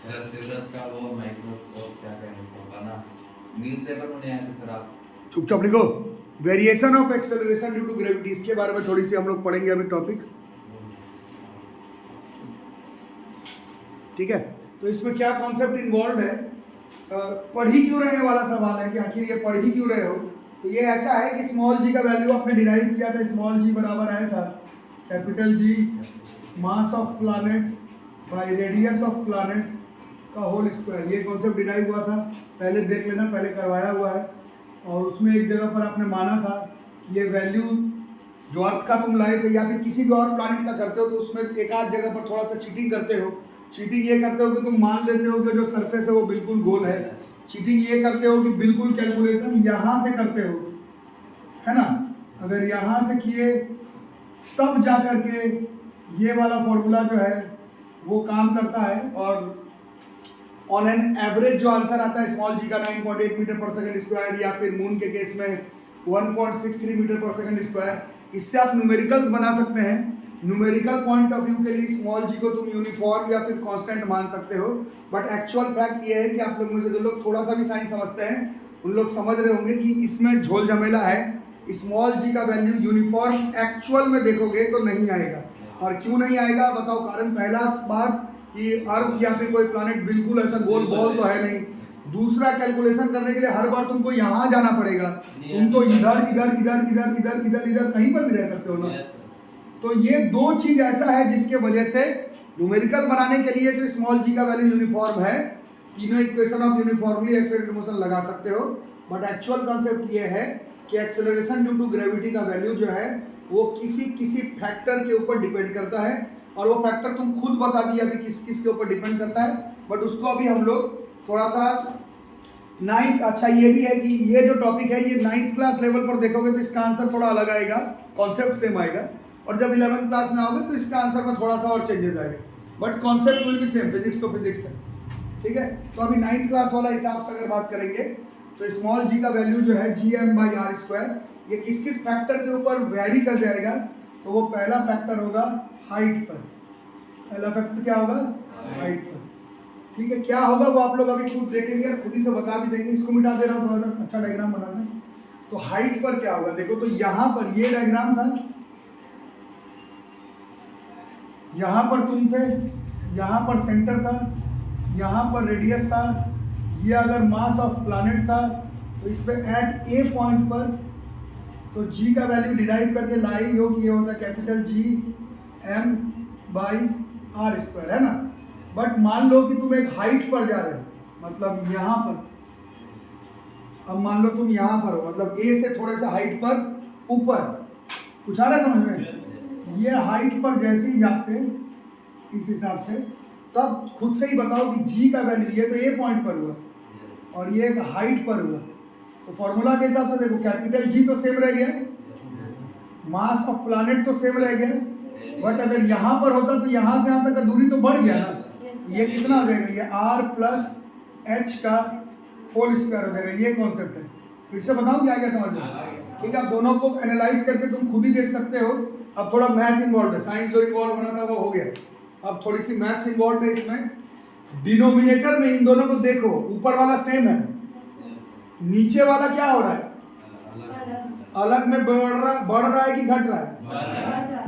Sir सिरत का वो microscope क्या कहें इसको का ना न्यूज़पेपर में नहीं आया था सर आप चुपचाप लिखो। Variation of acceleration due to gravity, इसके बारे में थोड़ी सी हम लोग पढ़ेंगे अभी टॉपिक। ठीक है, तो इसमें क्या कॉन्सेप्ट इन्वॉल्व है, पढ़ ही क्यों रहे वाला सवाल है कि आखिर ये पढ़ ही क्यों रहे हो। तो ये ऐसा है कि स्मॉल जी का वैल्यू आपने डिराइव किया था, स्मॉल जी बराबर आया था capital G mass of planet by radius of planet का होल स्क्वायर। ये कॉन्सेप्ट डिराइव हुआ था, पहले देख लेना, पहले करवाया हुआ है। और उसमें एक जगह पर आपने माना था ये वैल्यू जो अर्थ का तुम लाए थे या फिर किसी भी और प्लैनेट का करते हो तो उसमें एक आध जगह पर थोड़ा सा चीटिंग करते हो। चीटिंग ये करते हो कि तुम मान लेते हो कि जो सरफेस है वो बिल्कुल गोल है। चीटिंग ये करते हो कि बिल्कुल कैलकुलेशन यहाँ से करते हो, है ना। अगर यहाँ से किए तब जा करके ये वाला फॉर्मूला जो है वो काम करता है। और ऑन एन एवरेज जो आंसर आता है स्मॉल जी का 9.8 मीटर पर सेकंड स्क्वायर या फिर मून के केस में 1.63 मीटर पर सेकंड स्क्वायर, इससे आप न्यूमेरिकल्स बना सकते हैं। न्यूमेरिकल पॉइंट ऑफ व्यू के लिए स्मॉल जी को तुम यूनिफॉर्म या फिर कांस्टेंट मान सकते हो। बट एक्चुअल फैक्ट ये है कि आप लोग में से जो लोग थोड़ा सा भी साइंस समझते हैं उन लोग समझ रहे होंगे कि इसमें झोल झमेला है। स्मॉल जी का वैल्यू यूनिफॉर्म एक्चुअल में देखोगे तो नहीं आएगा। और क्यों नहीं आएगा बताओ कारण। पहला बात कि अर्थ या फिर कोई प्लैनेट बिल्कुल ऐसा गोल बॉल तो है नहीं। दूसरा, कैलकुलेशन करने के लिए हर बार तुमको यहाँ जाना पड़ेगा। तुम तो इधर इधर इधर इधर इधर इधर इधर कहीं पर भी रह सकते हो ना। तो ये दो चीज ऐसा है जिसके वजह से न्यूमेरिकल बनाने के लिए तो स्मॉल जी का वैल्यू यूनिफॉर्म है। तीनों equation of uniformly accelerated motion लगा सकते हो। बट एक्चुअल कॉन्सेप्ट ये है कि एक्सेलरेशन ड्यू टू ग्रेविटी का वैल्यू जो है वो किसी फैक्टर के ऊपर डिपेंड करता है। और वो फैक्टर तुम खुद बता दिया अभी किस किस के ऊपर डिपेंड करता है। बट उसको अभी हम लोग थोड़ा सा नाइन्थ, अच्छा ये भी है कि ये जो टॉपिक है ये 9th क्लास लेवल पर देखोगे तो इसका आंसर थोड़ा अलग आएगा, कॉन्सेप्ट सेम आएगा। और जब 11th क्लास में आओगे तो इसका आंसर में थोड़ा सा और चेंजेस आएगा। बट कॉन्सेप्ट विल भी सेम, फिजिक्स तो फिजिक्स है। ठीक है, तो अभी 9th क्लास वाला हिसाब से अगर बात करेंगे तो स्मॉल जी का वैल्यू जो है gm/r², ये किस किस फैक्टर के ऊपर वेरी कर जाएगा। तो वो पहला फैक्टर होगा हाइट पर। पहला फैक्टर क्या होगा? हाइट पर। ठीक है, क्या होगा वो आप लोग अभी खुद देखेंगे और खुद ही से बता भी देंगे। इसको मिटा दे रहा हूँ, थोड़ा सा अच्छा डायग्राम बना दें। तो हाइट पर क्या होगा देखो, तो यहाँ पर ये डायग्राम था, यहाँ पर तुम थे, यहाँ पर सेंटर था, यहाँ पर रेडियस था। ये अगर मास ऑफ प्लैनेट था तो इस पे एट ए पॉइंट पर तो जी का वैल्यू डिराइव करके लाई हो कि ये होता है कैपिटल जी m/r², है ना। बट मान लो कि तुम एक हाइट पर जा रहे हो, मतलब यहाँ पर। अब मान लो तुम यहाँ पर हो, मतलब ए से थोड़े से हाइट पर ऊपर। कुछ आ रहा है समझ में? ये हाइट पर जैसे ही जाते इस हिसाब से, तब खुद से ही बताओ कि जी का वैल्यू, ये तो ए पॉइंट पर हुआ और ये एक हाइट पर हुआ। तो फॉर्मूला के हिसाब से देखो, कैपिटल जी तो सेम रह गया, मास ऑफ प्लैनेट तो सेम रह गया। बट अगर यहाँ पर होता तो यहाँ से यहाँ तक का दूरी तो बढ़ गया ना। ये कितना हो जाएगा? ये r+h का होल स्क्वायर हो जाएगा। ये कॉन्सेप्ट है। फिर से बताऊं क्या क्या समझ में? ठीक है, आप दोनों को एनालाइज करके तुम खुद ही देख सकते हो। अब थोड़ा मैथ इन्वॉल्व है, साइंस जो इन्वॉल्व होना था वो हो गया। अब थोड़ी सी मैथ्स इन्वॉल्व है इसमें। डिनोमिनेटर में इन दोनों को देखो, ऊपर वाला सेम है, नीचे वाला क्या हो रहा है? अलग में बढ़ रहा है कि घट रहा है?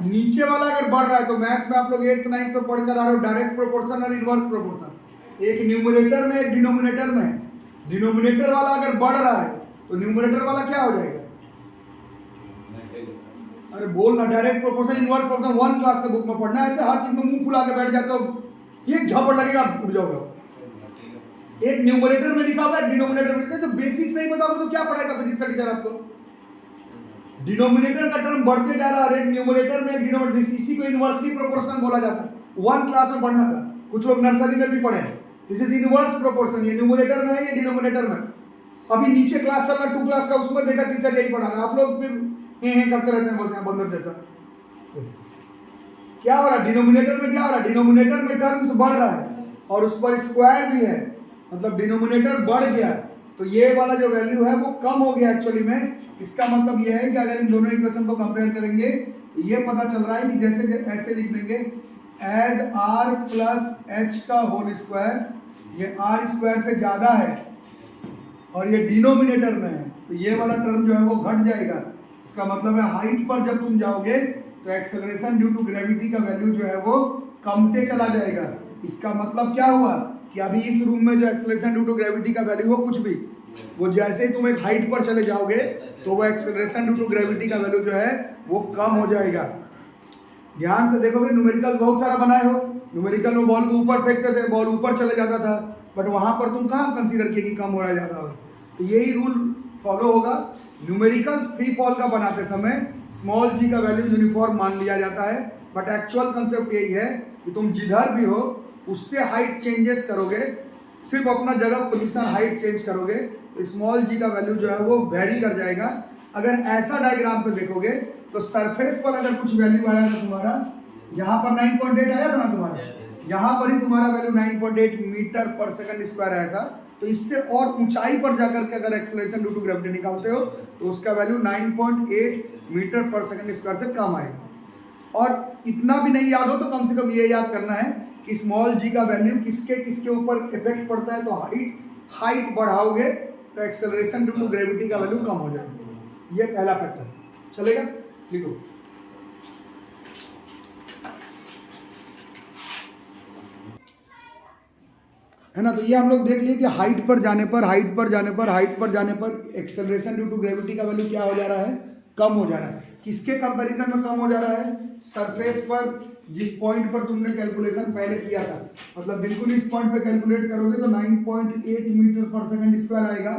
नीचे वाला अगर बढ़ रहा है तो मैथ में आप लोग 8th 9th में पढ़ कर आ रहे हो डायरेक्ट प्रोपोर्शन और इनवर्स प्रोपोर्शन। एक न्यूमरेटर में एक डिनोमिनेटर में है। डिनोमिनेटर वाला अगर बढ़ रहा है तो न्यूमरेटर वाला क्या हो जाएगा? अरे बोल ना, direct proportion inverse proportion 1 class के बुक में पढ़ना है। ऐसे हर चीज में मुंह फुला के बैठ जाते हो, एक झापड़ लगेगा उड़ जाओगे। एक न्यूमरेटर में लिखा हुआ है, डिनोमिनेटर में। तो बेसिक्स नहीं बताओगे तो क्या पढ़ाएगा फिजिक्स का टीचर आपको? डिनोमिनेटर का टर्म बढ़ते जा रहा है, एक न्यूमरेटर में एक डिनोमिनेटर, इसी को इनवर्सली प्रोपोर्शनल बोला जाता है। 1 क्लास में पढ़ना था, कुछ लोग नर्सरी में भी पढ़े हैं। This is inverse proportion. ये न्यूमरेटर में है, ये डिनोमिनेटर में। अभी नीचे क्लास चल रहा 2 क्लास का, उसमें देखा टीचर यही पढ़ा रहा है। आप लोग फिर हे करते रहते हैं बस यहाँ बंदर जैसा। क्या हो रहा है डिनोमिनेटर में? क्या हो रहा है डिनोमिनेटर में? टर्म्स बढ़ रहा है और उस पर स्क्वायर भी है, मतलब डिनोमिनेटर बढ़ गया। तो ये वाला जो वैल्यू है वो कम हो गया एक्चुअली में। इसका मतलब ये है कि अगर इन दोनों इक्वेशन को कंपेयर करेंगे तो ये पता चल रहा है कि जैसे ऐसे लिख देंगे एज r+h का होल स्क्वायर ये आर स्क्वायर से ज़्यादा है और ये डिनोमिनेटर में है, तो ये वाला टर्म जो है वो घट जाएगा। इसका मतलब है हाइट पर जब तुम जाओगे तो एक्सेलरेशन ड्यू टू ग्रेविटी का वैल्यू जो है वो कमते चला जाएगा। इसका मतलब क्या हुआ कि अभी इस रूम में जो एक्सेलरेशन ड्यू टू ग्रेविटी का वैल्यू हो कुछ भी, वो जैसे ही तुम एक हाइट पर चले जाओगे तो वो एक्सेलरेशन ड्यू टू ग्रेविटी का वैल्यू जो है वो कम हो जाएगा। ध्यान से देखोगे न्यूमेरिकल बहुत सारा बनाए हो, न्यूमेरिकल में बॉल को ऊपर फेंकते थे, बॉल ऊपर चले जाता था, बट वहाँ पर तुम कहाँ कंसीडर किए कि कम हो रहा है ज़्यादा हो। तो यही रूल फॉलो होगा। न्यूमेरिकल्स फ्री फॉल का बनाते समय स्मॉल जी का वैल्यू यूनिफॉर्म मान लिया जाता है, बट एक्चुअल कंसेप्ट यही है कि तुम जिधर भी हो उससे हाइट चेंजेस करोगे, सिर्फ अपना जगह पोजीशन हाइट चेंज करोगे तो स्मॉल जी का वैल्यू जो है वो वेरी कर जाएगा। अगर ऐसा डायग्राम पे देखोगे तो सरफेस पर अगर कुछ वैल्यू आया था तुम्हारा, यहाँ पर 9.8 आया था ना तुम्हारा, यहाँ पर ही तुम्हारा वैल्यू 9.8 मीटर पर सेकंड स्क्वायर आया था, तो इससे और ऊंचाई पर जाकर के अगर एक्सेलरेशन ड्यू टू ग्रेविटी निकालते हो तो उसका वैल्यू 9.8 मीटर पर सेकंड स्क्वायर से कम आएगा। और इतना भी नहीं याद हो तो कम से कम ये याद करना है कि स्मॉल जी का वैल्यू किसके किसके ऊपर इफेक्ट पड़ता है। तो हाइट बढ़ाओगे तो एक्सेलरेशन ड्यू टू ग्रेविटी का वैल्यू कम हो जाएगा। ये पहला फैक्टर चलेगा, लिखो। है ना, तो ये हम लोग देख लिए कि हाइट पर जाने पर एक्सेलरेशन ड्यू टू ग्रेविटी का वैल्यू क्या हो जा रहा है, कम हो जा रहा है। किसके कंपैरिजन में कम हो जा रहा है, सरफेस पर जिस पॉइंट पर तुमने कैलकुलेशन पहले किया था, मतलब बिल्कुल इस पॉइंट पे कैलकुलेट करोगे तो 9.8 मीटर पर सेकंड स्क्वायर आएगा।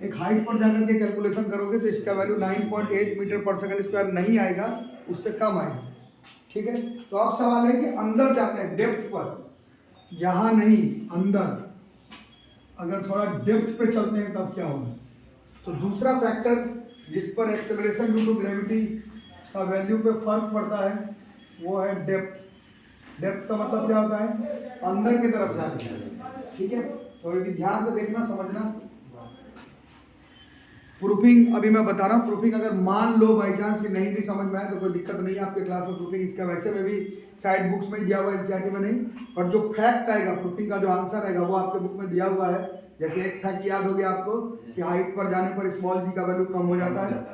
एक हाइट पर जाकर के कैलकुलेशन करोगे तो इसका वैल्यू 9.8 मीटर पर सेकंड स्क्वायर नहीं आएगा, उससे कम आएगा। ठीक है, तो अब सवाल है कि अंदर जाते हैं डेप्थ पर, यहाँ नहीं अंदर, अगर थोड़ा डेप्थ पे चलते हैं तब क्या होगा। तो दूसरा फैक्टर जिस पर एक्सेलरेशन ड्यू टू ग्रेविटी का वैल्यू पे फर्क पड़ता है वो है डेप्थ। डेप्थ का मतलब क्या होता है, अंदर की तरफ जाना। ठीक है, तो ये भी ध्यान से देखना समझना। प्रूफिंग अभी मैं बता रहा हूँ, प्रूफिंग अगर मान लो बाई चांस कि नहीं भी समझ में आए तो कोई दिक्कत नहीं है आपके क्लास में प्रूफिंग। इसका वैसे में भी साइड बुक्स में ही दिया हुआ है, एनसीईआरटी में नहीं, पर जो फैक्ट आएगा प्रूफिंग का जो आंसर आएगा वो आपके बुक में दिया हुआ है। जैसे एक फैक्ट याद हो गया आपको कि हाइट पर जाने पर स्मॉल जी का वैल्यू कम हो जाता है,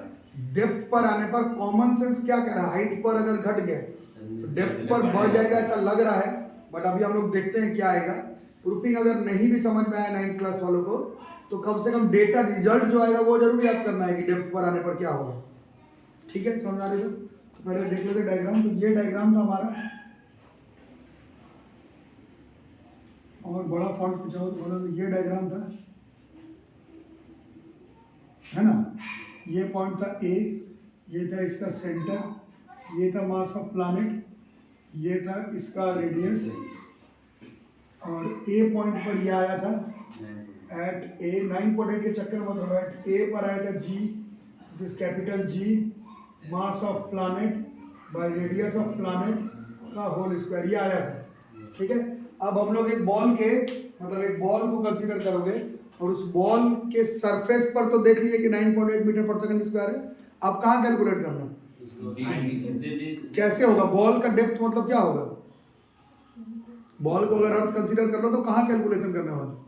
डेप्थ पर आने पर कॉमन सेंस क्या कह रहा है, हाइट पर अगर घट गया तो डेप्थ पर बढ़ जाएगा ऐसा लग रहा है, बट अभी हम लोग देखते हैं क्या आएगा। प्रूफिंग अगर नहीं भी समझ में आया 9th क्लास वालों को तो कम से कम डेटा रिजल्ट जो आएगा वो जरूर याद करना है कि डेप्थ पर आने पर क्या होगा। ठीक है, समझ आ रही हो? तो पहले देख लेते डायग्राम। तो ये डायग्राम था हमारा, और बड़ा फॉन्ट पूछा तो ये डायग्राम था, है ना। ये पॉइंट था ए, ये था इसका सेंटर, ये था मास ऑफ प्लैनेट, ये था इसका रेडियस, और ए पॉइंट पर ये आया था एट ए। 9.8 के चक्कर में मतलब एट ए पर आया था g, this is capital G, mass of planet by radius of planet का होल स्क्वायर, ये आया था। ठीक है, अब हम लोग एक बॉल के मतलब एक बॉल को कंसीडर करोगे और उस बॉल के सरफेस पर तो देख लिए कि 9.8 मीटर पर सेकंड स्क्वायर है। अब कहाँ कैलकुलेट करना, कैसे होगा, बॉल का डेप्थ मतलब क्या होगा, बॉल को अगर अर्थ कंसीडर कर लो तो कहाँ कैलकुलेशन करने वाला,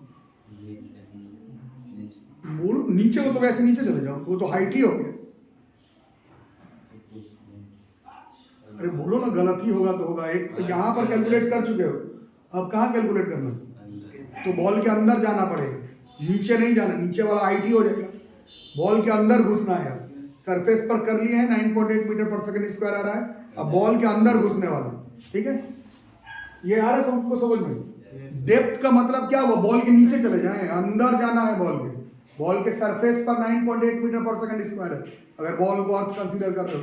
बोलो नीचे हो तो वैसे नीचे चले जाओ, वो तो हाइट ही हो गया। अरे बोलो ना, गलत ही होगा तो होगा। एक तो यहाँ पर कैलकुलेट कर चुके हो, अब कहाँ कैलकुलेट करना, तो बॉल के अंदर जाना पड़ेगा, नीचे नहीं जाना, नीचे वाला हाइट ही हो जाएगा, बॉल के अंदर घुसना है। सरफेस पर कर लिए हैं 9.8 मीटर पर सेकंड स्क्वायर आ रहा है, अब बॉल के अंदर घुसने वाला। ठीक है, ये आ रहा है सबको समझ में। डेप्थ का मतलब क्या हुआ, बॉल के नीचे चले जाए, अंदर जाना है बॉल के सरफेस पर 9.8 मीटर पर सेकंड स्क्वायर है, अगर बॉल को अर्थ कंसीडर कर रहे हो।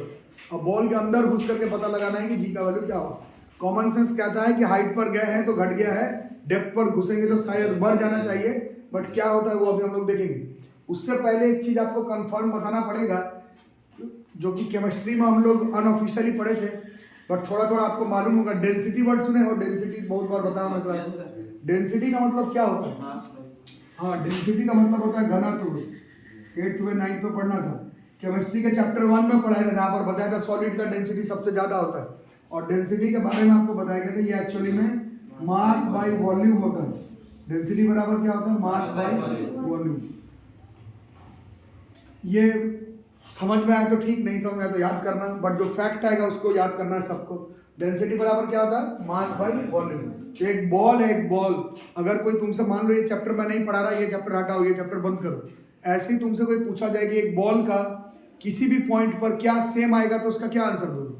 अब बॉल के अंदर घुस करके पता लगाना है कि जी का वैल्यू क्या होगा। कॉमन सेंस कहता है कि हाइट पर गए हैं तो घट गया है, डेप्थ पर घुसेंगे तो शायद बढ़ जाना चाहिए, बट क्या होता है वो अभी हम लोग देखेंगे। उससे पहले एक चीज आपको कंफर्म बताना पड़ेगा, जो कि केमिस्ट्री में हम लोग अनऑफिशियली पढ़े थे, बट थोड़ा थोड़ा आपको मालूम होगा। डेंसिटी वर्ड सुने हो, डेंसिटी बहुत बार बताया मैं क्लास में। डेंसिटी का मतलब क्या होता है, हाँ, डेंसिटी का मतलब होता है घनत्व। 8th में 9th में पढ़ना था, केमिस्ट्री के चैप्टर 1 में पढ़ाया था, जहाँ पर बताया था सॉलिड का डेंसिटी सबसे ज्यादा होता है। और डेंसिटी के बारे में आपको बताया गया था ये एक्चुअली में मास बाय वॉल्यूम होता है। डेंसिटी बराबर क्या होता है, मास बाई वॉल्यूम। ये समझ में आया तो ठीक, नहीं समझ में आया तो याद करना, बट जो फैक्ट आएगा उसको याद करना है सबको। डेंसिटी बराबर क्या होता है, मास बाई वॉल्यूम। एक बॉल है, एक बॉल, अगर कोई तुमसे मान लो ये चैप्टर मैं नहीं पढ़ा रहा, ये चैप्टर हटाओ, ये चैप्टर बंद करो, ऐसे ही तुमसे कोई पूछा जाए कि एक बॉल का किसी भी पॉइंट पर क्या सेम आएगा, तो उसका क्या आंसर दोगे?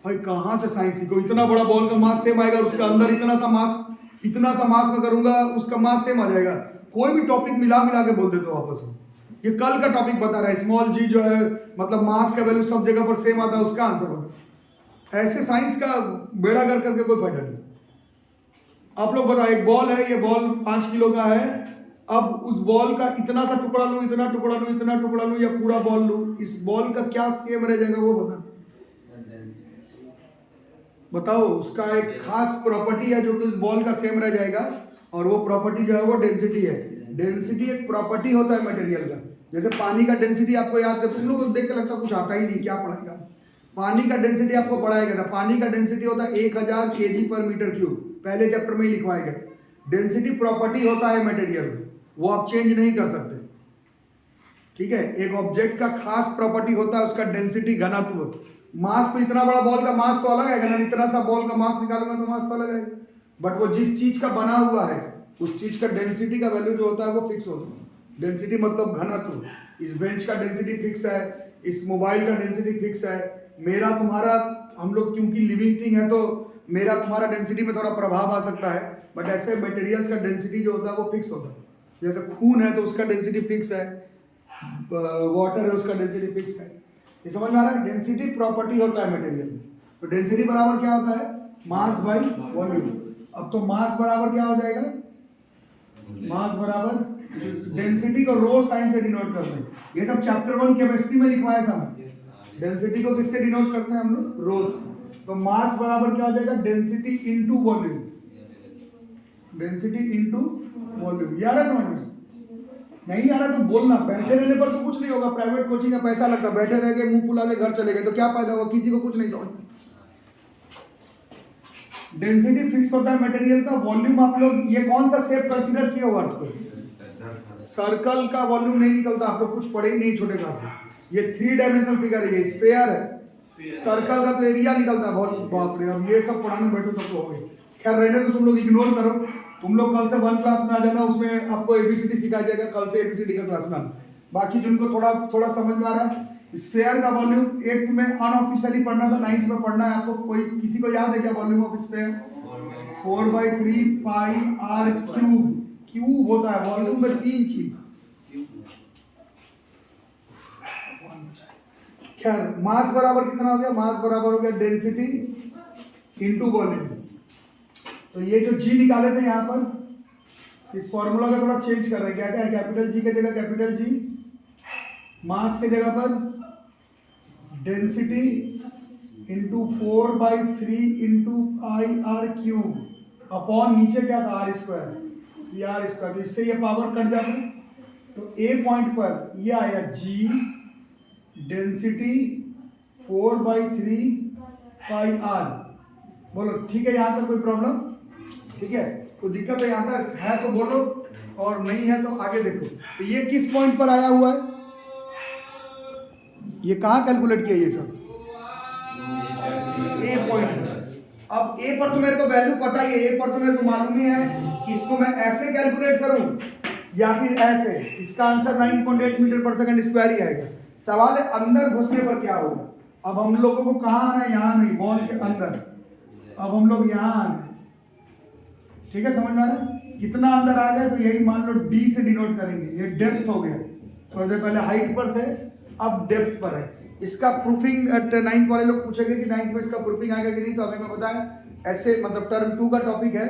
भाई कहाँ से साइंस सीखो, इतना बड़ा बॉल का मास सेम आएगा, उसके अंदर इतना सा मास में करूंगा उसका मास सेम आ जाएगा। कोई भी टॉपिक मिला के बोल देते हो आपस में। ये कल का टॉपिक बता रहा है, स्मॉल जी जो है मतलब मास का वैल्यू सब जगह पर सेम आता है, उसका आंसर बता। ऐसे साइंस का बेड़ा कर करके कोई फायदा नहीं। आप लोग बताओ, एक बॉल है, ये बॉल 5 किलो का है, अब उस बॉल का इतना सा टुकड़ा लूं, इतना टुकड़ा लूं, इतना टुकड़ा लूं, या पूरा बॉल लूं, इस बॉल का क्या सेम रह जाएगा वो बताओ। उसका एक खास प्रॉपर्टी है जो कि उस बॉल का सेम रह जाएगा, और वो प्रॉपर्टी जो है वो डेंसिटी है। डेंसिटी एक प्रॉपर्टी होता है मटेरियल का। जैसे पानी का डेंसिटी आपको याद है, तुम लोग को देख के लगता कुछ आता ही नहीं, क्या पढ़ाएगा। पानी का डेंसिटी आपको पढ़ाएगा था, पानी का डेंसिटी होता है 1000 kg/m³, पहले चैप्टर में ही लिखवाया गया। डेंसिटी प्रॉपर्टी होता है मटेरियल में, वो आप चेंज नहीं कर सकते, ठीक है। एक ऑब्जेक्ट का खास प्रॉपर्टी होता है उसका डेंसिटी, घनत्व। मास तो इतना बड़ा बॉल का मास तो अलग है ना, इतना सा बॉल का मास निकालूंगा तो मास तो अलग है, बट वो जिस चीज का बना हुआ है उस चीज का डेंसिटी का वैल्यू जो होता है वो फिक्स होता है। डेंसिटी मतलब घनत्व। इस बेंच का डेंसिटी फिक्स है, इस मोबाइल का डेंसिटी फिक्स है, मेरा तुम्हारा, हम लोग क्योंकि लिविंग थिंग है तो मेरा तुम्हारा डेंसिटी में थोड़ा प्रभाव आ सकता है, बट ऐसे मटेरियल्स का डेंसिटी जो होता है वो फिक्स होता है। जैसे खून है तो उसका डेंसिटी फिक्स है, वाटर है उसका डेंसिटी फिक्स है। ये समझ में आ रहा है, डेंसिटी प्रॉपर्टी होता है मटेरियल में। तो डेंसिटी बराबर क्या होता है, मास बाई वॉल्यूम। अब तो मास बराबर क्या हो जाएगा, मास बराबर डेंसिटी को रो साइन से डिनोट करते हैं। ये सब चैप्टर 1 केमिस्ट्री में लिखवाया था मैं। डेंसिटी को किससे डिनोट करते हैं हम लोग, रो से। तो मास बराबर क्या हो जाएगा, density into volume. Density into volume. यार है समझ में? नहीं आ रहा तो बोलना, बैठे रहने पर तो कुछ नहीं होगा। प्राइवेट कोचिंग का पैसा लगता है, बैठे रह के मुंह फुला के घर चले गए तो क्या फायदा होगा, किसी को कुछ नहीं समझता। डेंसिटी फिक्स होता है मटेरियल का, वॉल्यूम आप लोग ये कौन सा शेप कंसीडर किए हो अर्थ को, सर्कल का वॉल्यूम नहीं निकलता, आप लोग कुछ पढ़े ही नहीं छोटे क्लास में। ये 3 डायमेंशनल फिगर है, ये स्फीयर है, सर्कल का तो एरिया निकलता है बहुत, बाप रे। अब ये सब पढ़ाने बैठो तब तो हो गई। खैर रहने तो तुम लोग इग्नोर करो, तुम लोग कल से 1 क्लास में आ जाना, उसमें आपको ABCD सिखाया जाएगा, कल से ABCD का क्लास में आना। बाकी जिनको थोड़ा समझ में आ रहा है, स्फीयर का वॉल्यूम 8th में अनऑफिशियली पढ़ना था, 9th में पढ़ना है आपको। कोई किसी को याद है क्या volume of sphere? 4/3 pi r cube. Cube होता है वॉल्यूम में 3 चीज। खैर मास बराबर कितना हो गया, मास बराबर हो गया डेंसिटी इनटू वॉल्यूम। तो ये जो जी निकाले थे यहाँ पर, इस फॉर्मूला का थोड़ा चेंज कर रहे हैं। क्या क्या है, कैपिटल जी की जगह कैपिटल जी, मास के जगह पर density into 4/3 into IR cube upon नीचे क्या था r², ये r²। तो इससे ये पावर कट जाता है, तो ए पॉइंट पर ये आया जी डेंसिटी 4/3 पाई r। बोलो ठीक है, यहाँ तक कोई प्रॉब्लम? ठीक है, कोई दिक्कत है यहाँ तक है तो बोलो, और नहीं है तो आगे देखो। तो ये किस पॉइंट पर आया हुआ है, ये कहाँ कैलकुलेट किया ये सब, ए पॉइंट पर। अब ए पर तो मेरे को वैल्यू पता ही है, ए पर तो मेरे को मालूम ही है कि इसको मैं ऐसे कैलकुलेट करूं या फिर ऐसे, इसका आंसर 9.8 मीटर/सेकंड² ही आएगा। सवाल है अंदर घुसने पर क्या होगा। अब हम लोगों को कहाँ आना है, यहाँ नहीं, बॉल के अंदर। अब हम लोग यहाँ आ गए, ठीक है, समझ में आ रहा है? कितना अंदर आ गए तो यही मान लो D से डिनोट करेंगे। ये डेप्थ हो गया, थोड़ी देर पहले हाइट पर थे, अब डेप्थ पर है। इसका प्रूफिंग 9th वाले लोग पूछेंगे कि 9th में इसका प्रूफिंग आएगा कि नहीं, तो अभी मैं बताया ऐसे, मतलब टर्म 2 का टॉपिक है,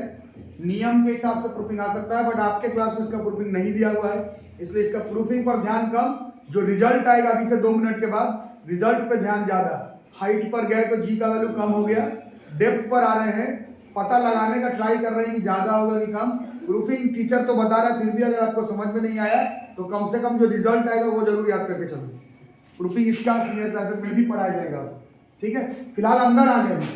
नियम के हिसाब से प्रूफिंग आ सकता है, बट आपके क्लास में इसका प्रूफिंग नहीं दिया हुआ है, इसलिए इसका प्रूफिंग पर ध्यान कम। जो रिजल्ट आएगा अभी से 2 मिनट के बाद, रिजल्ट पे ध्यान ज्यादा। हाइट पर गए तो जी का वैल्यू कम हो गया, डेप्थ पर आ रहे हैं, पता लगाने का ट्राई कर रहे हैं कि ज्यादा होगा कि कम। प्रूफिंग टीचर तो बता रहा है, फिर भी अगर आपको समझ में नहीं आया तो कम से कम जो रिजल्ट आएगा वो जरूर याद करके चलो। प्रूफिंग इसका सीनियर क्लासेस में भी पढ़ाया जाएगा, ठीक है। फिलहाल अंदर आ गए,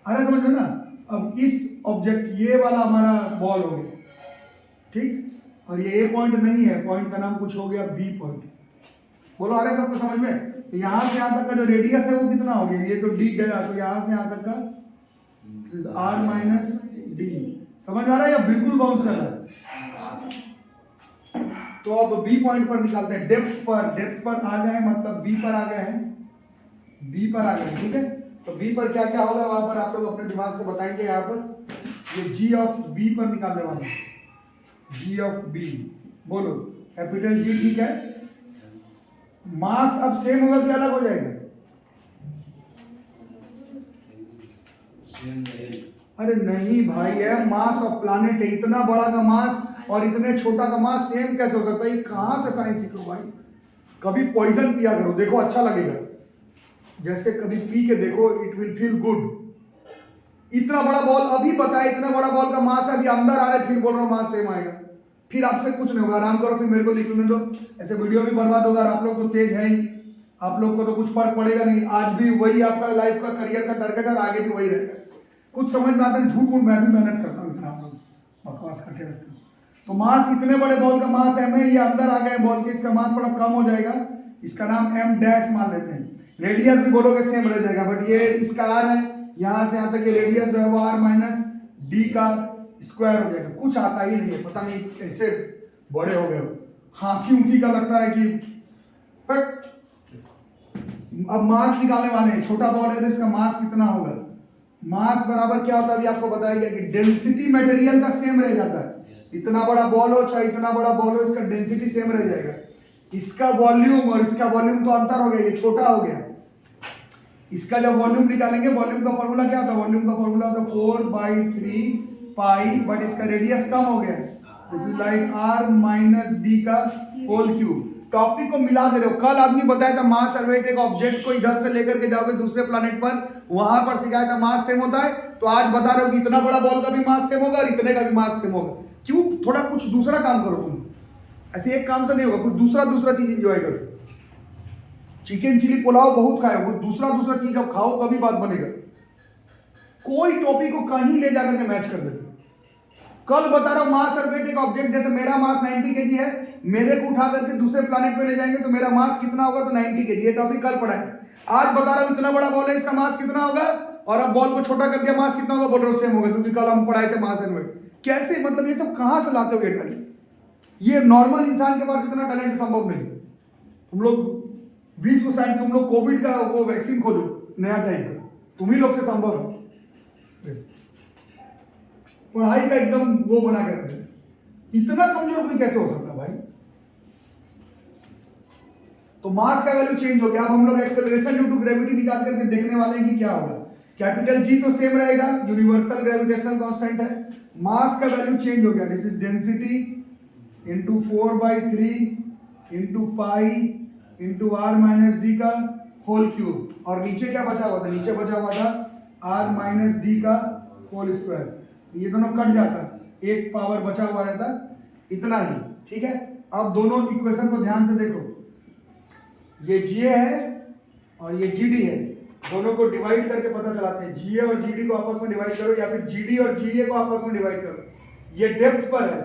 अरे समझ में ना। अब इस ऑब्जेक्ट, ये वाला हमारा बॉल हो गया, ठीक। और ये ए पॉइंट नहीं है, पॉइंट का नाम कुछ हो गया बी पॉइंट। बोलो आ रहा है सबको समझ में? तो यहाँ से यहाँ तक का जो रेडियस है वो कितना हो गया, ये तो डी गया, तो यहाँ से यहाँ तक का आर माइनस डी। समझ आ रहा है या बिल्कुल बाउंस कर रहा है? तो अब बी पॉइंट पर निकालते हैं, डेप्थ पर आ गए हैं, मतलब बी पर आ गए हैं, बी पर आ गए, ठीक है। तो बी पर क्या क्या होगा वहां पर आप लोग अपने दिमाग से बताएंगे। यहाँ पर ये जी ऑफ बी पर निकालने वाले हैं, जी ऑफ बी, बोलो कैपिटल जी, ठीक है। मास अब सेम होगा कि अलग हो जाएगा? अरे नहीं भाई, है मास ऑफ प्लैनेट है, इतना बड़ा का मास और इतने छोटा का मास सेम कैसे हो सकता है? कहां से साइंस सीखो भाई? कभी पॉइजन पिया करो, देखो अच्छा लगेगा, जैसे कभी पी के देखो, इट विल फील गुड। इतना बड़ा बॉल अभी बताया, इतना बड़ा बॉल का मास है, अभी अंदर आ रहा है, फिर बोल रहा हूं मास सेम आएगा, फिर आपसे कुछ नहीं होगा। आराम करो, फिर मेरे को लिख लेने दो, ऐसे वीडियो भी बर्बाद होगा। आप लोग तो तेज है ही, आप लोग को तो कुछ फर्क पड़ेगा नहीं। आज भी वही आपका लाइफ का करियर का टारगेट है, आगे भी वही रहेगा। कुछ समझ में आता है, झूठ मूठ मैं भी मेहनत करता हूँ, इतना आप लोग बकवास करके रखते हो। तो मास, इतने बड़े बॉल का मास एम है, ये अंदर आ गए बॉल के, इसका मास थोड़ा कम हो जाएगा, इसका नाम एम डैश मान लेते हैं। रेडियस भी बोलोगे सेम रह जाएगा, बट ये इसका आर है, यहाँ से यहाँ तक ये रेडियस जो है वो आर माइनस डी का स्क्वायर हो जाएगा। कुछ आता ही नहीं है, पता नहीं कैसे बड़े हो गए हो, हाथी उठी का लगता है कि पक। अब मास निकालने वाले हैं, छोटा बॉल है तो इसका मास कितना होगा? मास बराबर क्या होता है अभी आपको बताया गया कि डेंसिटी मटेरियल का सेम रह जाता है। इतना बड़ा बॉल हो चाहे इतना बड़ा बॉल हो, इसका डेंसिटी सेम रह जाएगा। इसका वॉल्यूम और इसका वॉल्यूम तो अंतर हो गया, ये छोटा हो गया। इसका जब वॉल्यूम निकालेंगे, वॉल्यूम का फॉर्मूला क्या होता है? वॉल्यूम का फॉर्मूला होता है 4/3 पाई, बट इसका रेडियस कम हो गया, this is like r minus d का होल क्यूब। टॉपिक को मिला दे रहे हो। कल आदमी बताया था मास और वेट, एक ऑब्जेक्ट को इधर से लेकर के जाओगे दूसरे प्लैनेट पर, वहां पर सिखाया था मास सेम होता है, तो आज बता रहे हो कि इतना बड़ा बॉल का भी मास सेम होगा और इतने का भी मास सेम होगा। क्यों? थोड़ा कुछ दूसरा काम करो तुम, ऐसे एक काम से नहीं होगा, कुछ दूसरा चीज एंजॉय करो। चिकन चिली पुलाव बहुत खाए, कुछ दूसरा चीज अब खाओ तभी बात बनेगा। कोई टॉपिक को कहीं ले जाकर के मैच कर देते। कल बता रहा हूं मास और वेट, एक ऑब्जेक्ट, जैसे मेरा मास 90 केजी है, मेरे को उठा करके दूसरे प्लैनेट पे ले जाएंगे तो मेरा मास कितना होगा? तो 90 केजी। ये टॉपिक कल पढ़ा है। आज बता रहा हूं इतना बड़ा बॉल है, इसका मास कितना होगा, और अब बॉल को छोटा कर दिया, मास कितना होगा? बोल रहा हूं सेम होगा, क्योंकि कल हम पढ़ाए थे मास और वेट। कैसे? मतलब ये सब कहां से लाते हो ये टैलेंट? ये नॉर्मल इंसान के पास इतना टैलेंट संभव नहीं। तुम लोग 20 साइड, तुम लोग कोविड का वो वैक्सीन खोजो नया टाइप का, तुम ही लोग से संभव है। पढ़ाई का एकदम वो बना के रखते हैं। इतना कमजोर कोई कैसे हो सकता भाई? तो मास का वैल्यू चेंज हो गया। अब हम लोग एक्सेलरेशन ड्यू टू ग्रेविटी निकाल करके देखने वाले हैं कि क्या होगा। कैपिटल जी तो सेम रहेगा, यूनिवर्सल ग्रेविटेशनल कांस्टेंट है। मास का वैल्यू चेंज हो गया, this is density into 4/3 into pi into R minus D का होल क्यूब। और नीचे क्या बचा हुआ था? नीचे बचा हुआ था आर माइनस डी का होल स्क्वायर। ये दोनों कट जाता, एक पावर बचा हुआ रहता, इतना ही, ठीक है। अब दोनों इक्वेशन को ध्यान से देखो, ये जीए है और ये जीडी है, दोनों को डिवाइड करके पता चलाते हैं। जीए और जीडी को आपस में डिवाइड करो, या फिर जीडी और जीए को आपस में डिवाइड करो। ये डेप्थ पर है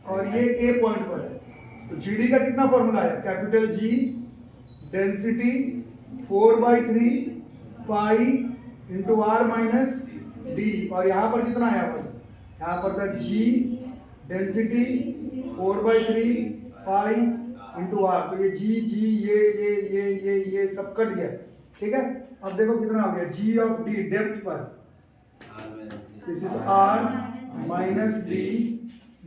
और ये ए पॉइंट पर है। तो जीडी का कितना फॉर्मूला है? Capital G density 4/3 pi into R minus D, और यहाँ पर कितना है? यहाँ पर था G density 4/3 pi into R. तो ये जी ये सब कट गया, ठीक है। अब देखो कितना हो गया, जी ऑफ डी डेप्थ पर, this is R minus D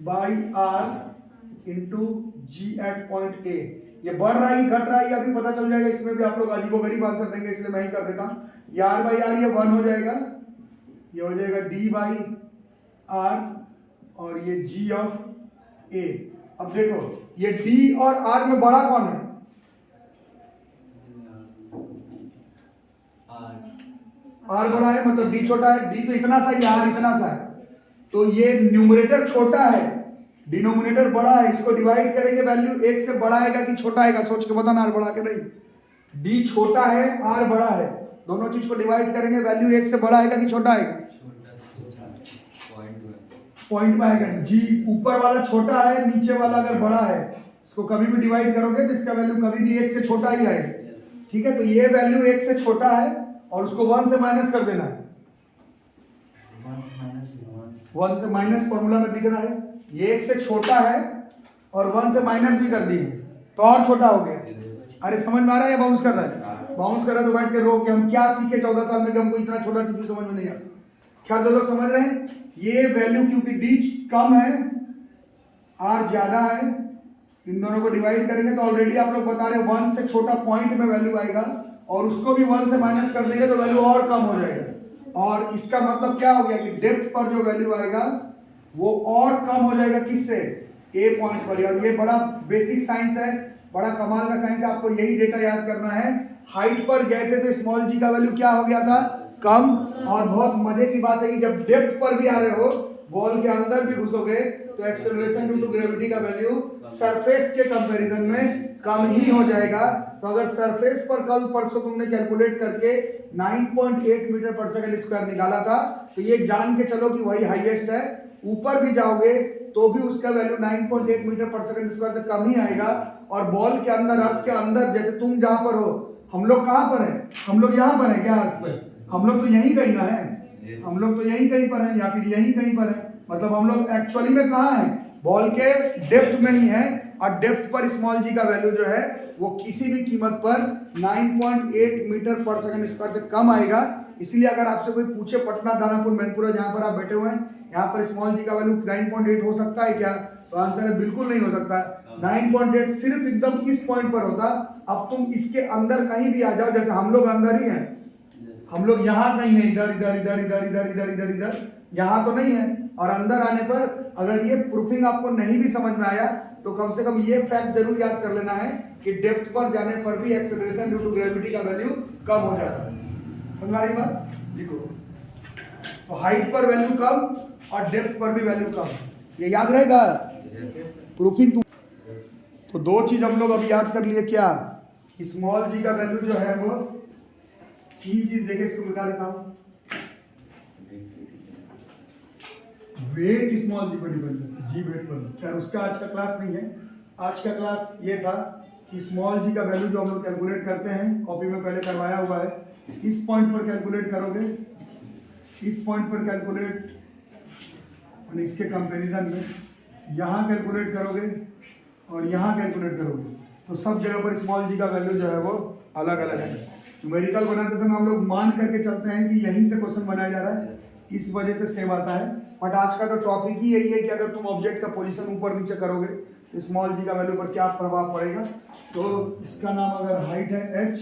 by R into G at point A. ये बढ़ रहा है घट रहा है अभी पता चल जाएगा। इसमें भी आप लोग अजीबोगरीब आंसर देंगे, इसलिए मैं ही कर देता हूँ। ये आर बाई आर ये 1 हो जाएगा, ये हो जाएगा डी बाई आर, और ये जी ऑफ ए। अब देखो ये डी और आर में बड़ा कौन है? आर बड़ा है, मतलब डी छोटा है। डी तो इतना सा ही, आर इतना सा है, तो ये न्यूमरेटर छोटा है, डिनोमिनेटर बड़ा है। इसको डिवाइड करेंगे, वैल्यू 1 से बड़ा आएगा कि छोटा आएगा? सोच के बताना, आर बढ़ा के नहीं। डी छोटा है, आर बड़ा है, दोनों चीज को डिवाइड करेंगे, वैल्यू 1 से बड़ा आएगा कि छोटा आएगा? पॉइंट में आएगा जी। ऊपर वाला छोटा है, नीचे वाला अगर बड़ा है, इसको कभी भी डिवाइड करोगे तो इसका वैल्यू कभी भी 1 से छोटा ही आएगा। ठीक है, तो ये वैल्यू 1 से छोटा है और उसको 1 से माइनस कर देना है। 1 से माइनस फॉर्मूला में दिख रहा है, ये 1 से छोटा है और 1 से माइनस भी कर दिए तो और छोटा हो गया। अरे समझ में आ रहा है या बाउंस कर रहा है? बाउंस कर रहा है तो बैठ के रो कि हम क्या सीखे 14 साल में कि हमको इतना छोटा चीज भी समझ में नहीं आया। क्या दो लोग समझ रहे हैं? ये वैल्यू क्योंकि डी कम है, आर ज्यादा है, इन दोनों को डिवाइड करेंगे तो ऑलरेडी आप लोग बता रहे 1 से छोटा पॉइंट में वैल्यू आएगा और उसको भी 1 से माइनस कर देंगे तो वैल्यू और कम हो जाएगा। और इसका मतलब क्या हो गया कि डेप्थ पर जो वैल्यू आएगा वो और कम हो जाएगा। किससे? ए पॉइंट पर। और ये बड़ा बेसिक साइंस है, बड़ा कमाल का साइंस है, आपको यही डेटा याद करना है। हाइट पर गए थे तो स्मॉल जी का वैल्यू क्या हो गया था? कम। और बहुत मजे की बात है कि जब डेप्थ पर भी आ रहे हो, बॉल के अंदर भी घुसोगे तो एक्सेलरेशन ड्यू टू ग्रेविटी का वैल्यू सरफेस के कंपैरिजन में कम ही हो जाएगा। तो अगर सरफेस पर कल परसों तुमने कैलकुलेट करके 9.8 मीटर पर सेकंड स्क्वायर निकाला था तो ये जान के चलो कि वही हाईएस्ट है। ऊपर भी जाओगे तो भी उसका वैल्यू 9.8 मीटर पर सेकंड स्क्वायर से कम ही आएगा। और बॉल के अंदर, अर्थ के अंदर, जैसे तुम जहां पर हो, हम लोग कहां पर हैं? हम लोग यहां पर हैं क्या अर्थ पे? हम लोग तो यहीं कहीं ना है, हम लोग तो यहीं कहीं पर हैं या फिर यहीं कहीं पर है। मतलब हम लोग एक्चुअली में कहाँ हैं? बॉल के डेप्थ में ही है। और डेप्थ पर स्मॉल जी का वैल्यू जो है वो किसी भी कीमत पर 9.8 मीटर पर सेकंड स्क्वायर से कम आएगा। इसलिए अगर आपसे कोई पूछे पटना, दानापुर, मैनपुरा जहां पर आप बैठे हुए हैं, यहाँ पर स्मॉल जी का वैल्यू 9.8 हो सकता है क्या? तो आंसर है बिल्कुल नहीं हो सकता। 9.8 सिर्फ एकदम किस पॉइंट पर होता? अब तुम इसके अंदर कहीं भी आ जाओ, जैसे हम लोग अंदर ही हैं, हम लोग यहाँ कहीं है, इधर इधर इधर इधर इधर इधर इधर इधर, यहाँ तो नहीं है। और अंदर आने पर अगर ये प्रूफिंग आपको नहीं भी समझ में आया तो कम से कम ये फैक्ट जरूर याद कर लेना है कि डेप्थ पर जाने पर भी एक्सेलरेशन ड्यू टू ग्रेविटी का वैल्यू कम हो जाता है। समझ रही बात? लिखो, तो हाइट पर वैल्यू कम और डेप्थ पर भी वैल्यू कम, ये याद रहेगा प्रूफिंग। तो दो चीज हम लोग अभी याद कर लिए, क्या? स्मॉल जी का वैल्यू जो है वो 3 चीज देखे, इसको मिटा देता हूं। वेट स्मॉल जी पर डिपेंड करता है, जी वेट पर। क्या उसका आज का क्लास नहीं है? आज का क्लास ये था कि स्मॉल जी का वैल्यू जो हम लोग कैलकुलेट करते हैं, कॉपी में पहले करवाया हुआ है, इस पॉइंट पर कैलकुलेट करोगे, इस पॉइंट पर कैलकुलेट, और इसके कंपैरिजन में यहाँ कैलकुलेट करोगे और यहाँ कैलकुलेट करोगे, तो सब जगह पर स्मॉल जी का वैल्यू जो है वो अलग अलग है। न्यूमेरिकल बनाते समय हम लोग मान करके चलते हैं कि यहीं से क्वेश्चन बनाया जा रहा है, इस वजह से सेम आता है। बट आज का तो टॉपिक ही यही है कि अगर तुम ऑब्जेक्ट का पोजीशन ऊपर नीचे करोगे तो स्मॉल जी का वैल्यू पर क्या प्रभाव पड़ेगा। तो इसका नाम अगर हाइट है h,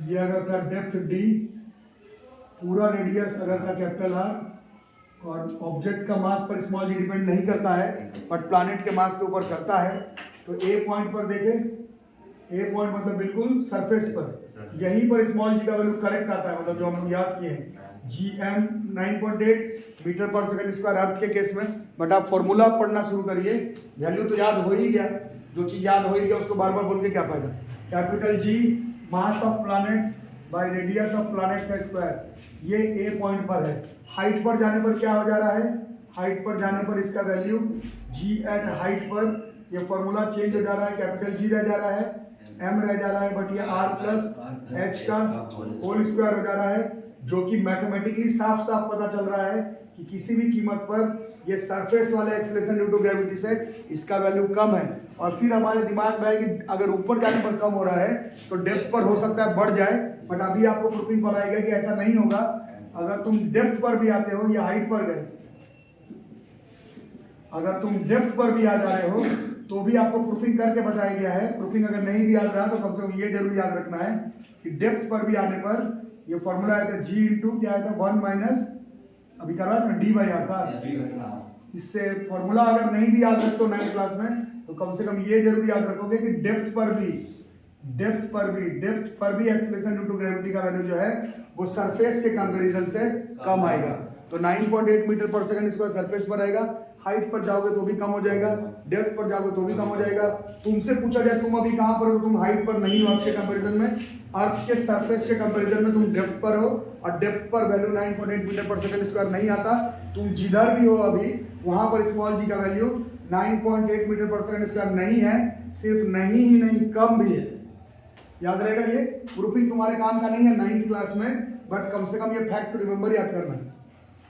ये अगर था डेप्थ d, पूरा रेडियस अगर था कैपिटल R, और ऑब्जेक्ट का मास पर स्मॉल जी डिपेंड नहीं करता है बट प्लैनेट के मास के ऊपर करता है। तो ए पॉइंट पर देखें, ए पॉइंट मतलब बिल्कुल सरफेस पर, यहीं पर स्मॉल जी का वैल्यू करेक्ट आता है, मतलब जो हम लोग याद किए हैं GM 9.8 मीटर पर सेकंड स्क्वायर अर्थ के केस में। बट आप फॉर्मूला पढ़ना शुरू करिए, वैल्यू तो याद हो ही गया, जो चीज याद हो ही गया उसको बार बार बोल के क्या फायदा। Capital G mass of planet by radius of planet का स्क्वायर, ये ए पॉइंट पर है। हाइट पर जाने पर क्या हो जा रहा है? हाइट पर जाने पर इसका वैल्यू G एट हाइट पर, ये फॉर्मूला चेंज हो जा रहा है, कैपिटल G रह जा रहा है, M रह जा रहा है, बट ये R प्लस H का होल स्क्वायर हो जा रहा है, जो कि मैथमेटिकली साफ साफ पता चल रहा है कि किसी भी कीमत पर ये सरफेस वाले एक्सेलरेशन ड्यू टू ग्रेविटी से इसका वैल्यू कम है। और फिर हमारे दिमाग में है कि अगर ऊपर जाने पर कम हो रहा है तो डेप्थ पर हो सकता है बढ़ जाए, बट अभी आपको प्रूफिंग पढ़ाएगा कि ऐसा नहीं होगा। अगर तुम डेप्थ पर भी आते हो या हाइट पर गए, अगर तुम डेप्थ पर भी आ जा रहे हो तो भी आपको प्रूफिंग करके बताया गया है। प्रूफिंग अगर नहीं भी याद रहा तो कम से कम ये जरूर याद रखना है कि डेप्थ पर भी आने पर ये फॉर्मूला आया था G इंटू क्या आया था 1 माइनस, अभी कर रहा था D बाई आर था। इससे फॉर्मूला अगर नहीं भी याद रखते हो 9th क्लास में तो कम से कम ये जरूर याद रखोगे कि डेप्थ पर भी एक्सेलरेशन ड्यू टू ग्रेविटी का वैल्यू जो है वो सरफेस के कंपैरिजन से कम आएगा। तो 9.8 मीटर पर सेकंड स्क्वायर सरफेस पर आएगा। हाइट पर जाओगे तो भी कम हो जाएगा, डेप्थ पर जाओगे तो भी कम हो जाएगा। तुमसे पूछा जाए तुम अभी कहाँ पर हो, तुम हाइट पर नहीं हो अर्थ के कंपैरिजन में, अर्थ के सरफेस के कंपैरिजन में तुम डेप्थ पर हो, और डेप्थ पर वैल्यू 9.8 मीटर पर सेकंड स्क्वायर नहीं आता। तुम जिधर भी हो अभी वहां पर स्मॉल जी का वैल्यू 9.8 मीटर पर सेकंड स्क्वायर नहीं है, सिर्फ नहीं ही नहीं कम भी है। याद रहेगा, ये प्रूफिंग तुम्हारे काम का नहीं है 9th क्लास में, बट कम से कम ये फैक्ट रिमेंबर याद करना है।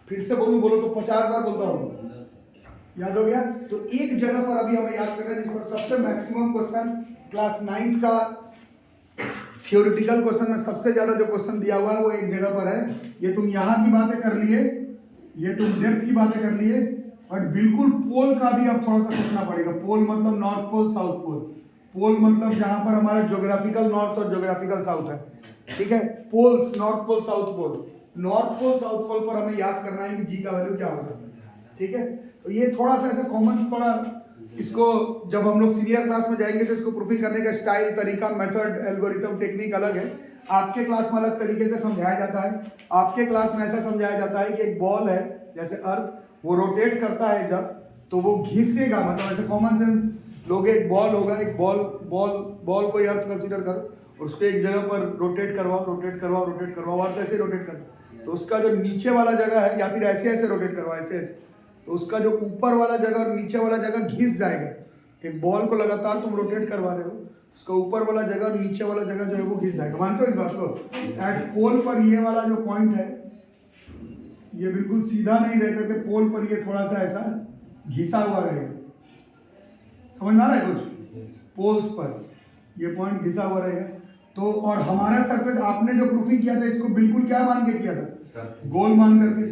फिर से बोलो तो 50 बार बोलता हूँ, याद हो गया। तो एक जगह पर अभी हमें याद करना है जिस पर सबसे मैक्सिमम क्वेश्चन क्लास 9th का थ्योरेटिकल क्वेश्चन में सबसे ज्यादा जो क्वेश्चन दिया हुआ है वो एक जगह पर है। ये तुम यहाँ की बातें कर लिए, ये तुम डेप्थ की बातें कर लिए, बट बिल्कुल पोल का भी अब थोड़ा सा सोचना पड़ेगा। पोल मतलब नॉर्थ पोल साउथ पोल, पोल मतलब जहां पर हमारा ज्योग्राफिकल नॉर्थ और ज्योग्राफिकल साउथ है, ठीक है। Poles, north pole south pole, north pole south pole पर हमें याद करना है कि जी का वैल्यू क्या हो सकता है, ठीक है। तो ये थोड़ा सा ऐसा कॉमन, थोड़ा इसको जब हम लोग सीनियर क्लास में जाएंगे तो इसको प्रूफिंग करने का स्टाइल, तरीका, मेथड, एल्गोरिथम, टेक्निक अलग है। आपके क्लास में अलग तरीके से समझाया जाता है। आपके क्लास में ऐसा समझाया जाता है कि एक बॉल है जैसे अर्थ, वो रोटेट करता है जब, तो वो घिसेगा, मतलब ऐसे कॉमन सेंस लोग, एक बॉल होगा, एक बॉल को अर्थ कंसीडर करो और उसको एक जगह पर रोटेट करवाओ, अर्थ ऐसे रोटेट करता, तो उसका जो नीचे वाला जगह है, या फिर ऐसे ऐसे रोटेट करवाओ, ऐसे, तो उसका जो ऊपर वाला जगह और नीचे वाला जगह घिस जाएगा। एक बॉल को लगातार तुम रोटेट करवा रहे हो, उसका ऊपर वाला जगह और नीचे वाला जगह जो है वो घिस जाएगा। मानते हो इस बात को? एट पोल पर ये वाला जो पॉइंट है ये बिल्कुल सीधा नहीं रह करके पोल पर ये थोड़ा सा ऐसा घिसा हुआ रहेगा। समझ में आ रहा है कुछ? पोल्स पर ये पॉइंट घिसा हुआ रहेगा। तो और हमारा सरफेस, आपने जो प्रूफिंग किया था इसको बिल्कुल क्या मान के किया था? गोल मान करके।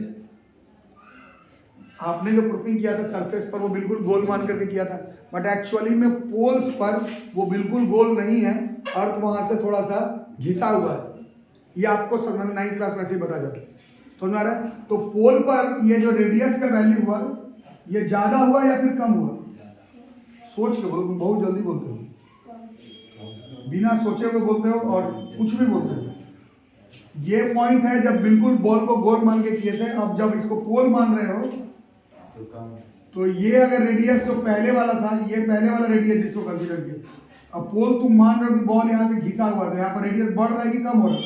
आपने जो प्रूफिंग किया था सरफेस पर वो बिल्कुल गोल मान करके किया था, बट एक्चुअली में पोल्स पर वो बिल्कुल गोल नहीं है, अर्थ वहां से थोड़ा सा घिसा हुआ है। ये आपको 9th क्लास में से ही बता जाता है। समझ आ रहा है? तो पोल पर ये जो रेडियस का वैल्यू हुआ ये ज्यादा हुआ या फिर कम हुआ? सोच के बोलो, बहुत जल्दी बोलते हो, बिना सोचे हुए बोलते हो और कुछ भी बोलते हो। ये पॉइंट है जब बिल्कुल बॉल को गोल मान के किए थे, अब जब इसको पोल मान रहे हो तो ये अगर रेडियस जो पहले वाला था, ये पहले वाला रेडियस जिसको कंसीडर किया, अब पोल तुम मान रहे हो कि बॉल यहाँ से घिसा हुआ था, यहाँ पर रेडियस बढ़ रहा है कि कम हो रहा है?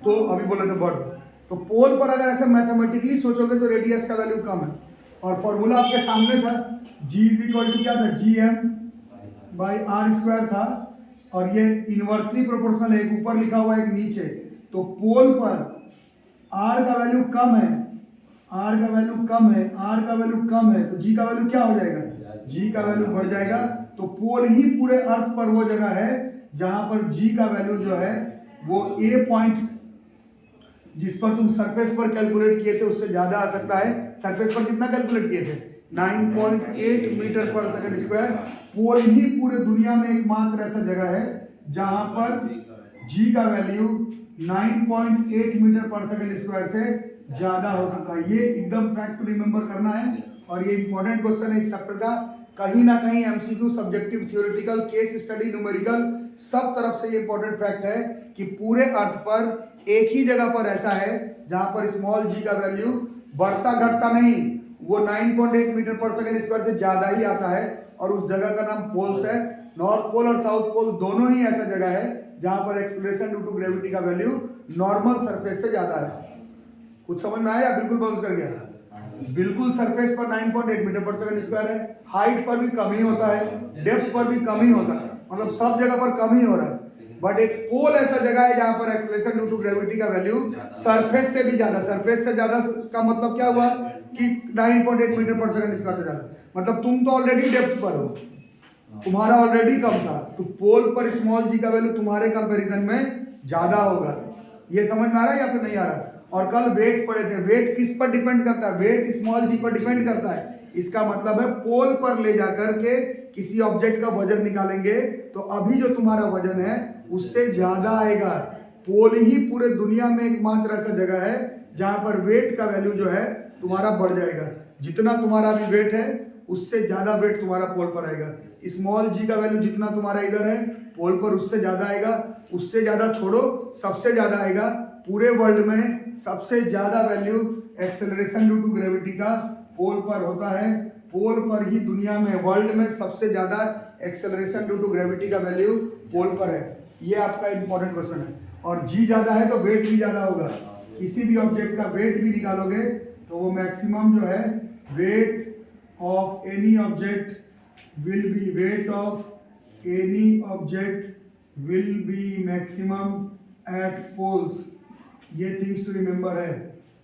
तो अभी बोले थे बढ़। तो पोल पर अगर ऐसे मैथमेटिकली सोचोगे तो रेडियस का वैल्यू कम है, और फॉर्मूला आपके सामने था, G इज इक्वल टू क्या था? GM/r² था, और ये इनवर्सली प्रोपोर्शनल है, एक ऊपर लिखा हुआ है एक नीचे। तो पोल पर r का वैल्यू कम है, r का वैल्यू कम है, r का वैल्यू कम है, तो g का वैल्यू क्या हो जाएगा? g का वैल्यू बढ़ जाएगा। तो पोल ही पूरे अर्थ पर वो जगह है जहां पर g का वैल्यू जो है वो a पॉइंट जिस पर तुम सरफेस पर कैलकुलेट किए थे उससे ज्यादा आ सकता है। सरफेस पर कितना कैलकुलेट किए थे? 9.8 मीटर पर सेकंड स्क्वायर। पोल ही पूरे दुनिया में एकमात्र ऐसा जगह है जहां पर g का वैल्यू 9.8 मीटर पर सेकंड स्क्वायर से ज्यादा हो सकता है। ये एकदम फैक्ट रिमेंबर करना है, और ये इंपॉर्टेंट क्वेश्चन है इस चैप्टर का। कहीं ना कहीं MCQ, subjective, theoretical, case study, numerical, सब तरफ से ये इंपॉर्टेंट फैक्ट है कि पूरे अर्थ पर एक ही जगह पर ऐसा है जहां पर स्मॉल जी का वैल्यू बढ़ता घटता नहीं, वो 9.8 मीटर पर सेकंड स्क्वायर से ज्यादा ही आता है, और उस जगह का नाम पोल्स है। नॉर्थ पोल और साउथ पोल दोनों ही ऐसा जगह है जहां पर एक्सेलरेशन ड्यू टू ग्रेविटी का वैल्यू नॉर्मल सरफेस से ज्यादा है। कुछ समझ में आया? बिल्कुल बाउंस कर गया। बिल्कुल सरफेस पर 9.8 मीटर पर सेकंड स्क्वायर है, हाइट पर भी कम ही होता है, डेप्थ पर भी कम ही होता है, मतलब सब जगह पर कम ही हो रहा है। बट एक पोल ऐसा जगह है जहां पर एक्सेलरेशन ड्यू टू ग्रेविटी का वैल्यू सरफेस से भी ज्यादा। सरफेस से ज्यादा का मतलब क्या हुआ कि 9.8 मीटर पर सेकंड स्क्वायर से ज्यादा, मतलब तुम तो ऑलरेडी डेप्थ पर हो, तुम्हारा ऑलरेडी कम था, तो पोल पर स्मॉल जी का वैल्यू तुम्हारे कंपैरिजन में ज्यादा होगा। ये समझ में आ रहा है या फिर नहीं आ रहा? और कल वेट पढ़े थे, वेट किस पर डिपेंड करता है? वेट स्मॉल जी पर डिपेंड करता है। इसका मतलब है पोल पर ले जाकर के किसी ऑब्जेक्ट का वजन निकालेंगे तो अभी जो तुम्हारा वजन है उससे ज्यादा आएगा। पोल ही पूरे दुनिया में एकमात्र ऐसा जगह है जहां पर वेट का वैल्यू जो है तुम्हारा बढ़ जाएगा। जितना तुम्हारा अभी वेट है उससे ज्यादा वेट तुम्हारा पोल पर आएगा। स्मॉल जी का वैल्यू जितना तुम्हारा इधर है पोल पर उससे ज्यादा आएगा, उससे ज्यादा छोड़ो, सबसे ज्यादा आएगा पूरे वर्ल्ड में सबसे ज्यादा value acceleration due to gravity का पोल पर होता है। पोल पर ही दुनिया में वर्ल्ड में सबसे ज्यादा एक्सेलरेशन ड्यू टू ग्रेविटी का वैल्यू पोल पर है। ये आपका इंपॉर्टेंट क्वेश्चन है। और जी ज्यादा है तो वेट भी ज्यादा होगा। किसी भी ऑब्जेक्ट का वेट भी निकालोगे तो वो मैक्सिमम जो है weight of any object will be maximum at poles. ये थिंग्स टू रिमेंबर है।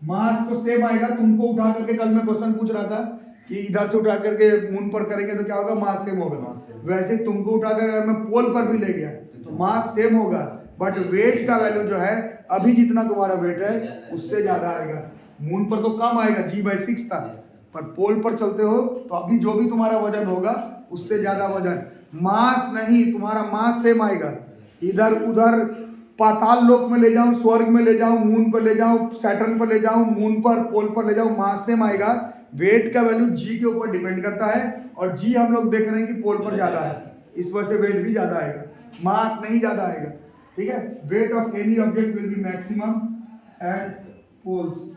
मास तो सेम आएगा। तुमको उठा करके कल मैं क्वेश्चन पूछ रहा था कि इधर से उठा करके मून पर करेंगे तो क्या होगा, मास सेम होगा। वैसे तुमको उठा कर अगर मैं पोल पर भी ले गया तो मास सेम होगा, बट वेट का वैल्यू जो है अभी जितना तुम्हारा वेट है उससे ज्यादा आएगा। मून पर तो कम आएगा, G/6 था, पर पोल पर चलते हो तो अभी जो भी तुम्हारा वजन होगा उससे ज्यादा वजन। मास नहीं, तुम्हारा मास सेम आएगा। इधर उधर पाताल लोक में ले जाऊं, स्वर्ग में ले जाऊं, मून पर ले जाऊं, सैटर्न पर ले जाऊं, मून पर, पोल पर ले जाऊं, मास सेम आएगा। वेट का वैल्यू जी के ऊपर डिपेंड करता है और जी हम लोग देख रहे हैं कि पोल पर ज्यादा है, इस वजह से वेट भी ज्यादा आएगा, मास नहीं ज्यादा आएगा। ठीक है। Weight of any object will be maximum at poles.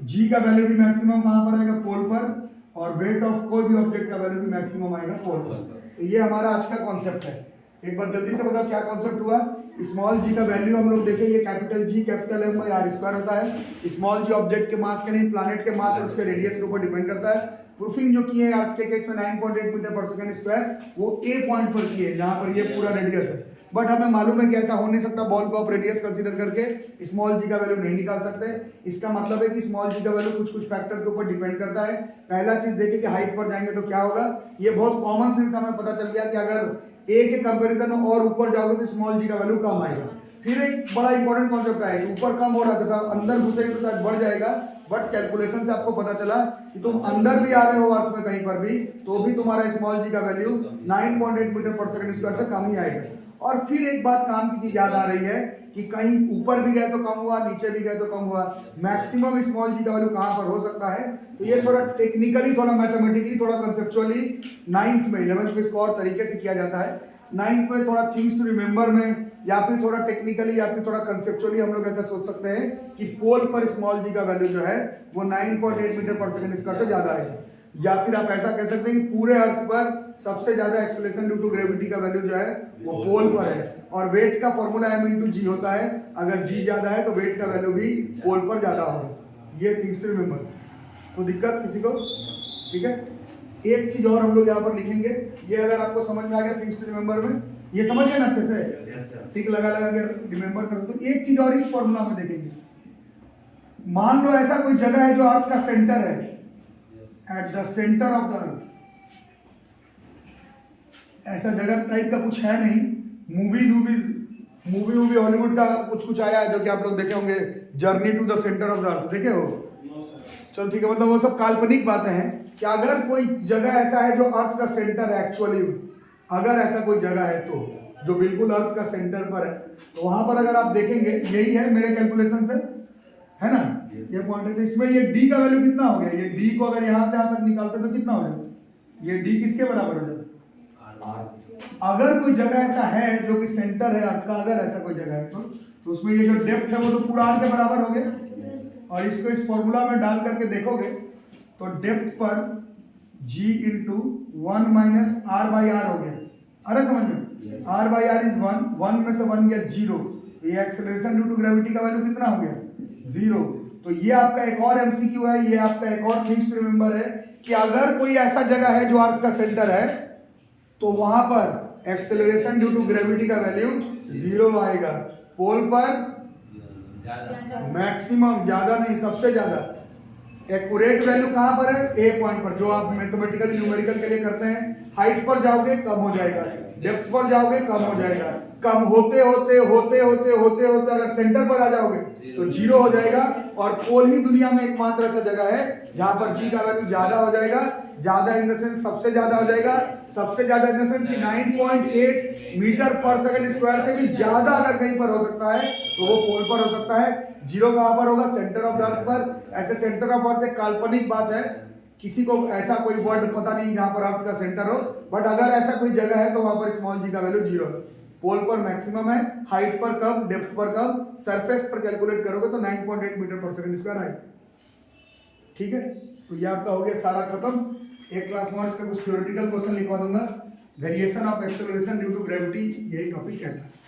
G का वैल्यू भी मैक्सिमम कहां पर आएगा, पोल पर, और वेट ऑफ कोई भी ऑब्जेक्ट का वैल्यू भी मैक्सिमम आएगा पोल पर। तो ये हमारा आज का कॉन्सेप्ट है। एक बार जल्दी से बताओ क्या कॉन्सेप्ट हुआ। स्मॉल जी का वैल्यू हम लोग देखें, ये capital G capital M by R square होता है। स्मॉल जी ऑब्जेक्ट के मास के नहीं, प्लैनेट के मास और उसके रेडियस के ऊपर डिपेंड करता है। प्रूफिंग जो की है अर्थ के केस में 9.8 मीटर पर सेकंड स्क्वायर, वो ए पॉइंट पर की है जहां पर ये पूरा रेडियस है। बट हमें मालूम है कि ऐसा हो नहीं सकता। बॉल को आप रेडियस कंसीडर करके स्मॉल जी का वैल्यू नहीं निकाल सकते। इसका मतलब है कि स्मॉल जी का वैल्यू कुछ कुछ फैक्टर के ऊपर डिपेंड करता है। पहला चीज देखिए कि हाइट पर जाएंगे तो क्या होगा। ये बहुत कॉमन सेंस हमें पता चल गया कि अगर ए के कंपैरिजन में और ऊपर जाओगे तो स्मॉल जी का वैल्यू कम आएगा। फिर एक बड़ा इंपॉर्टेंट कॉन्सेप्ट है कि ऊपर कम हो रहा था, अंदर घुसेंगे तो शायद बढ़ जाएगा, बट कैलकुलेशन से आपको पता चला कि तुम अंदर भी आ रहे हो अर्थ में कहीं पर भी तो भी तुम्हारा स्मॉल जी का वैल्यू 9.8 मीटर पर सेकंड स्क्वायर से कम ही आएगा। और फिर एक बात काम की चीज याद आ रही है कि कहीं ऊपर भी गए तो कम हुआ, नीचे भी गए तो कम हुआ। मैक्सिमम स्मॉल जी का वैल्यू कहां पर हो सकता है, तो ये थोड़ा टेक्निकली, थोड़ा मैथमेटिकली, थोड़ा कंसेप्चुअली 9th में, 11th में इसको और तरीके से किया जाता है। 9th में थोड़ा थिंग्स टू रिमेंबर में, या फिर थोड़ा टेक्निकली या फिर थोड़ा कंसेप्चुअली हम लोग ऐसा सोच सकते हैं कि पोल पर स्मॉल जी का वैल्यू जो है वो 9.8 मीटर पर सेकंड स्क्वायर से ज्यादा है। या फिर आप ऐसा कह सकते हैं कि पूरे अर्थ पर सबसे ज्यादा एक्सेलरेशन ड्यू टू ग्रेविटी का वैल्यू जो है वो पोल पर है। और वेट का फॉर्मूला m/g होता है। अगर g ज्यादा है तो वेट का वैल्यू भी पोल पर ज्यादा होगा। ये थिंग्स टू रिमेंबर। तो दिक्कत किसी को? ठीक है। एक चीज और हम लोग यहाँ पर लिखेंगे, ये अगर आपको समझ में आ गया थिंग्स टू रिमेंबर में, ये समझ गए ना अच्छे से, टिक लगा लगा के रिमेंबर कर। तो एक चीज और इस फॉर्मूला में देखेंगे। मान लो ऐसा कोई जगह है जो अर्थ का सेंटर है, at the centre of the अर्थ। ऐसा जगह टाइप का कुछ है नहीं। मूवी हॉलीवुड का कुछ कुछ आया है जो कि आप लोग देखे होंगे, journey to the centre of the earth, देखे हो? चलो ठीक है, मतलब वो सब काल्पनिक बातें हैं कि अगर कोई जगह ऐसा है जो अर्थ का सेंटर है एक्चुअली, अगर ऐसा कोई जगह है तो जो बिल्कुल अर्थ का सेंटर पर है, तो वहां पर अगर आप देखेंगे, यही है मेरे कैलकुलेशन से, है ना, ये पॉइंट है। इसमें ये डी का वैल्यू कितना हो गया? ये डी को अगर यहां से यहां तक निकालते तो कितना हो जाता? ये डी किसके बराबर हो जाता? अगर कोई जगह ऐसा है जो कि सेंटर है अर्थ का, अगर ऐसा कोई जगह है तो उसमें ये जो डेप्थ है वो तो पूरा आर के बराबर हो गया। और इसको इस फॉर्मूला में डाल करके देखोगे तो डेप्थ पर g into 1 minus R by R हो गया। अरे समझ में, आर बाई आर इज 1 में से 1 गया 0। ये एक्सेलरेशन ड्यू टू ग्रेविटी का वैल्यू कितना हो गया? 0। तो ये आपका एक और एमसीक्यू है, ये आपका एक और थिंग्स टू रिमेंबर है कि अगर कोई ऐसा जगह है जो अर्थ का सेंटर है तो वहां पर एक्सेलरेशन ड्यू टू ग्रेविटी का वैल्यू 0 आएगा। पोल पर मैक्सिमम, ज्यादा नहीं, सबसे ज्यादा। एक्यूरेट वैल्यू कहां पर है? ए पॉइंट पर, जो आप मैथमेटिकली न्यूमेरिकल के लिए करते हैं। हाइट पर जाओगे कम हो जाएगा, डेप्थ पर जाओगे कम हो जाएगा, कम होते होते होते होते होते होते अगर सेंटर पर आ जाओगे तो 0 हो जाएगा। और पोल ही दुनिया में एकमात्र ऐसा जगह है जहां पर जी का वैल्यू ज्यादा हो जाएगा। ज्यादा इन द सेंस सबसे ज्यादा हो जाएगा, सबसे ज्यादा इन द सेंस 9.8 मीटर पर सेकंड स्क्वायर से भी ज्यादा अगर कहीं पर हो सकता है तो वो पोल पर हो सकता है। 0 कहां पर होगा? सेंटर ऑफ द अर्थ पर। ऐसे सेंटर ऑफ अर्थ एक काल्पनिक बात है, किसी को ऐसा कोई वर्ड पता नहीं जहां पर अर्थ का सेंटर हो, बट अगर ऐसा कोई जगह है तो वहां पर स्मॉल जी का वैल्यू 0 है। पोल पर मैक्सिमम है, हाइट पर कम, डेप्थ पर कम, सरफेस पर कैलकुलेट करोगे तो 9.8 मीटर पर सेकंड स्क्वायर आएगा। ठीक है, तो ये आपका हो गया सारा खत्म। एक क्लास में इसका कुछ थ्योरेटिकल क्वेश्चन लिखवा दूंगा, variation of acceleration due to gravity, यही टॉपिक कहता है।